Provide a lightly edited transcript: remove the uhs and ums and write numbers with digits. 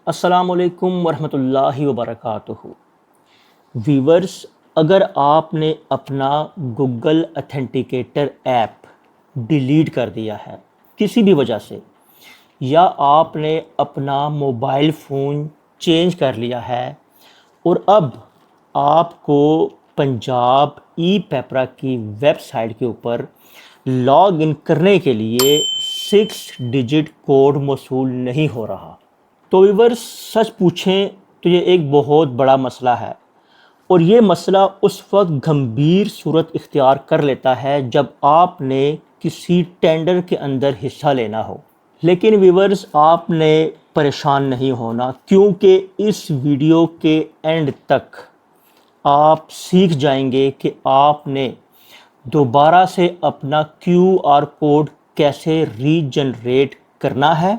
السلام علیکم ورحمۃ اللہ وبرکاتہ۔ ویورز، اگر آپ نے اپنا گوگل اتھینٹیکیٹر ایپ ڈیلیٹ کر دیا ہے کسی بھی وجہ سے، یا آپ نے اپنا موبائل فون چینج کر لیا ہے اور اب آپ کو پنجاب ای پیپرا کی ویب سائٹ کے اوپر لاگ ان کرنے کے لیے 6 ڈیجٹ کوڈ موصول نہیں ہو رہا، تو ویورز سچ پوچھیں تو یہ ایک بہت بڑا مسئلہ ہے، اور یہ مسئلہ اس وقت گھمبیر صورت اختیار کر لیتا ہے جب آپ نے کسی ٹینڈر کے اندر حصہ لینا ہو۔ لیکن ویورز، آپ نے پریشان نہیں ہونا، کیونکہ اس ویڈیو کے اینڈ تک آپ سیکھ جائیں گے کہ آپ نے دوبارہ سے اپنا QR کوڈ کیسے ری جنریٹ کرنا ہے